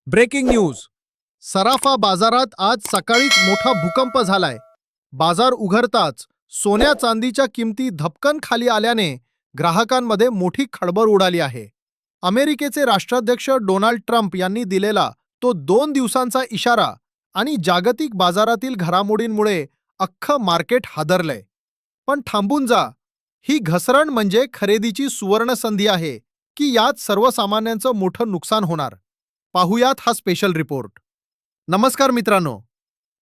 Breaking news. सराफा बाजारात आज सकाळीच मोठा भूकंप झालाय. बाजार उघडताच सोन्या चांदीच्या किमती धपकन खाली आल्याने ग्राहकांमध्ये मोठी खळबळ उडाली आहे. अमेरिकेचे राष्ट्राध्यक्ष डोनाल्ड ट्रम्प यांनी दिलेला तो 2 दिवसांचा इशारा आणि जागतिक बाजारातील घडामोडींमुळे अख्खं मार्केट हादरलंय. पण थांबून जा, ही घसरण म्हणजे खरेदीची सुवर्ण संधी आहे की यात सर्वसामान्यांचं मोठं नुकसान होणार? पाहुयात हा स्पेशल रिपोर्ट. नमस्कार मित्रांनो,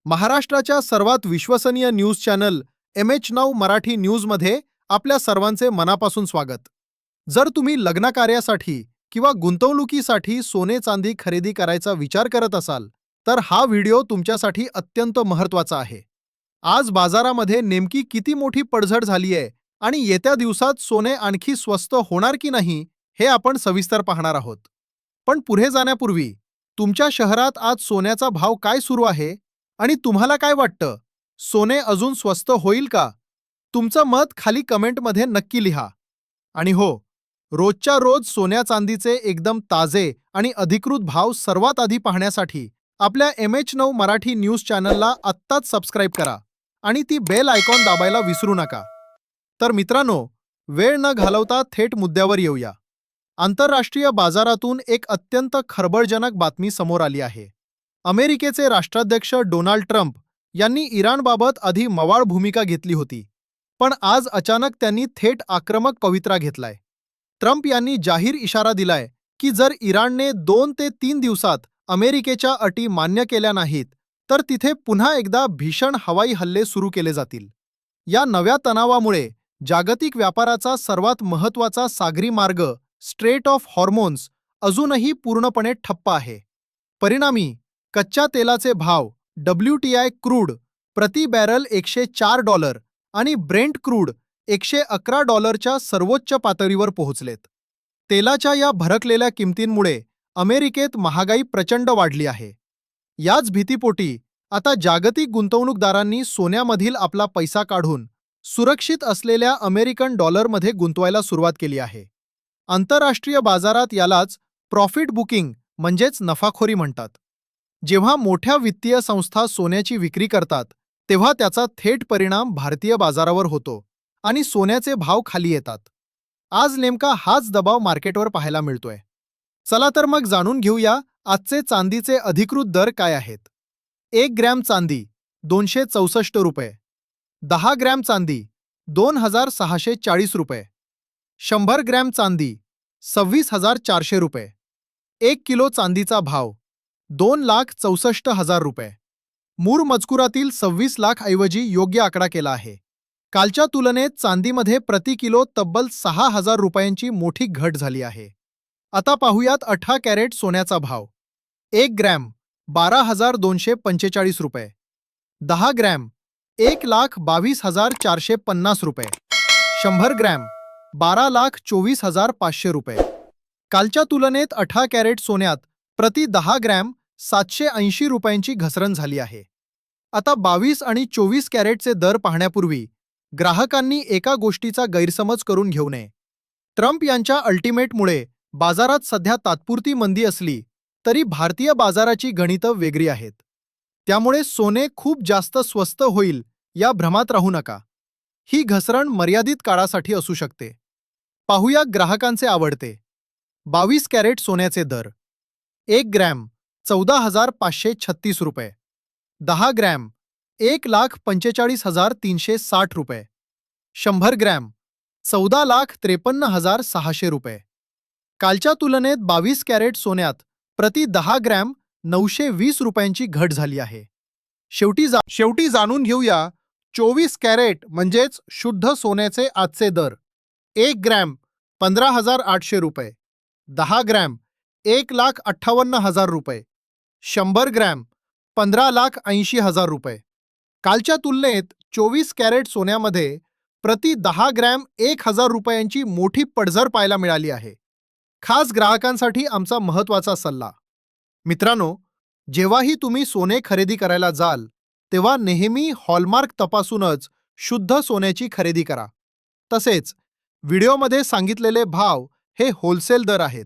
महाराष्ट्राच्या सर्वात विश्वसनीय न्यूज चॅनल MH9 मराठी न्यूजमध्ये आपल्या सर्वांचे मनापासून स्वागत. जर तुम्ही लग्नकार्यासाठी किंवा गुंतवणुकीसाठी सोने चांदी खरेदी करायचा विचार करत असाल तर हा व्हिडिओ तुमच्यासाठी अत्यंत महत्त्वाचा आहे. आज बाजारामध्ये नेमकी किती मोठी पडझड झाली आहे आणि येत्या दिवसात सोने आणखी स्वस्त होणार की नाही हे आपण सविस्तर पाहणार आहोत. पण पुढे जाण्यापूर्वी तुमच्या शहरात आज सोन्याचा भाव काय सुरू आहे आणि तुम्हाला काय वाटतं, सोने अजून स्वस्त होईल का? तुमचं मत खाली कमेंटमध्ये नक्की लिहा. आणि हो, रोजच्या रोज सोन्या चांदीचे एकदम ताजे आणि अधिकृत भाव सर्वात आधी पाहण्यासाठी आपल्या MH9 मराठी न्यूज चॅनलला आत्ताच सबस्क्राईब करा आणि ती बेल आयकॉन दाबायला विसरू नका. तर मित्रांनो, वेळ न घालवता थेट मुद्द्यावर येऊया. आंतरराष्ट्रीय बाजारातून एक अत्यंत खळबळजनक बातमी समोर आली आहे. अमेरिकेचे राष्ट्राध्यक्ष डोनाल्ड ट्रम्प यांनी इराणबाबत आधी मवाळ भूमिका घेतली होती, पण आज अचानक त्यांनी थेट आक्रमक पवित्रा घेतलाय. ट्रम्प यांनी जाहीर इशारा दिलाय की जर इराणने 2 ते 3 दिवसात अमेरिकेच्या अटी मान्य केल्या नाहीत तर तिथे पुन्हा एकदा भीषण हवाई हल्ले सुरू केले जातील. या नव्या तणावामुळे जागतिक व्यापाराचा सर्वात महत्त्वाचा सागरी मार्ग स्ट्रेट ऑफ हॉर्मोन्स अजूनही पूर्णपणे ठप्प आहे. परिणामी कच्च्या तेलाचे भाव WTI क्रूड प्रति बॅरल $104 आणि ब्रेंट क्रूड $111च्या सर्वोच्च पातळीवर पोहोचलेत. तेलाच्या या भडकलेल्या किमतींमुळे अमेरिकेत महागाई प्रचंड वाढली आहे. याच भीतीपोटी आता जागतिक गुंतवणूकदारांनी सोन्यामधील आपला पैसा काढून सुरक्षित असलेल्या अमेरिकन डॉलरमध्ये गुंतवायला सुरुवात केली आहे. आंतरराष्ट्रीय बाजारात यालाच प्रॉफिट बुकिंग म्हणजेच नफाखोरी म्हणतात. जेव्हा मोठ्या वित्तीय संस्था सोन्याची विक्री करतात तेव्हा त्याचा थेट परिणाम भारतीय बाजारावर होतो आणि सोन्याचे भाव खाली येतात. आज नेमका हाच दबाव मार्केटवर पाहायला मिळतोय. चला तर मग जाणून घेऊया आजचे चांदीचे अधिकृत दर काय आहेत. 1 ग्रॅम चांदी ₹264, 10 ग्रॅम चांदी ₹2640, 100 ग्रॅम चांदी ₹26,400, 1 किलो चांदीचा भाव ₹2,64,000. मूर मजकुरातील 26 लाख ऐवजी योग्य आकडा केला आहे. कालच्या तुलनेत चांदीमध्ये प्रति किलो तब्बल ₹6,000ची मोठी घट झाली आहे. आता पाहूयात 18 कॅरेट सोन्याचा भाव. 1 ग्रॅम ₹12,245, 10 ग्रॅम ₹1,22,450, 100 ग्रॅम ₹12,24,500. कालच्या तुलनेत 18 कॅरेट सोन्यात प्रति 10 ग्रॅम ₹780ची घसरण झाली आहे. आता 22 आणि 24 कॅरेटचे दर पाहण्यापूर्वी ग्राहकांनी एका गोष्टीचा गैरसमज करून घेऊ नये. ट्रम्प यांच्या अल्टिमेटमुळे बाजारात सध्या तात्पुरती मंदी असली तरी भारतीय बाजाराची गणितं वेगळी आहेत. त्यामुळे सोने खूप जास्त स्वस्त होईल या भ्रमात राहू नका. ही घसरण मर्यादित काळासाठी असू शकते. पाहूया ग्राहकांचे आवडते 22 कॅरेट सोन्याचे दर. 1 ग्रॅम ₹14,536, 10 ग्रॅम ₹1,45,360, 100 ग्रॅम ₹14,53,600. कालच्या तुलनेत 22 कॅरेट सोन्यात प्रति 10 ग्रॅम ₹920ची घट झाली आहे. शेवटी जाणून घेऊया 24 कॅरेट म्हणजेच शुद्ध सोन्याचे आजचे दर. 1 ग्रॅम ₹15,800, 10 ग्रॅम ₹1,58,000, 100 ग्रॅम ₹15,80,000. कालच्या तुलनेत 24 कॅरेट सोन्यामध्ये प्रति 10 ग्रॅम ₹1,000ची मोठी पडझड पाहायला मिळाली आहे. खास ग्राहकांसाठी आमचा महत्त्वाचा सल्ला. मित्रांनो, जेव्हाही तुम्ही सोने खरेदी करायला जाल तेव्हा नेहमी हॉलमार्क तपासूनच शुद्ध सोन्याची खरेदी करा. तसेच व्हिडिओमध्ये सांगितलेले भाव हे होलसेल दर आहेत.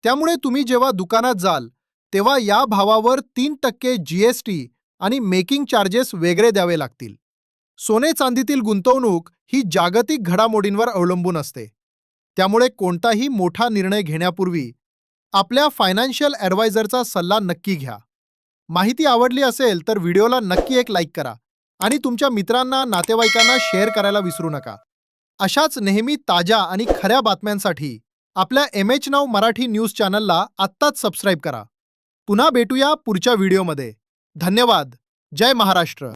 त्यामुळे तुम्ही जेव्हा दुकानात जाल तेव्हा या भावावर 3% GST आणि मेकिंग चार्जेस वेगळे द्यावे लागतील. सोने चांदीतील गुंतवणूक ही जागतिक घडामोडींवर अवलंबून असते. त्यामुळे कोणताही मोठा निर्णय घेण्यापूर्वी आपल्या फायनान्शियल ॲडवायझरचा सल्ला नक्की घ्या. माहिती आवडली असेल तर व्हिडिओला नक्की एक लाईक करा आणि तुमच्या मित्रांना, नातेवाईकांना शेअर करायला विसरू नका. अशाच नेहमी ताज्या आणि खऱ्या बातम्यांसाठी आपल्या MH Now मराठी न्यूज चॅनलला आत्ताच सबस्क्राईब करा. पुन्हा भेटूया पुढच्या व्हिडिओमध्ये. धन्यवाद. जय महाराष्ट्र.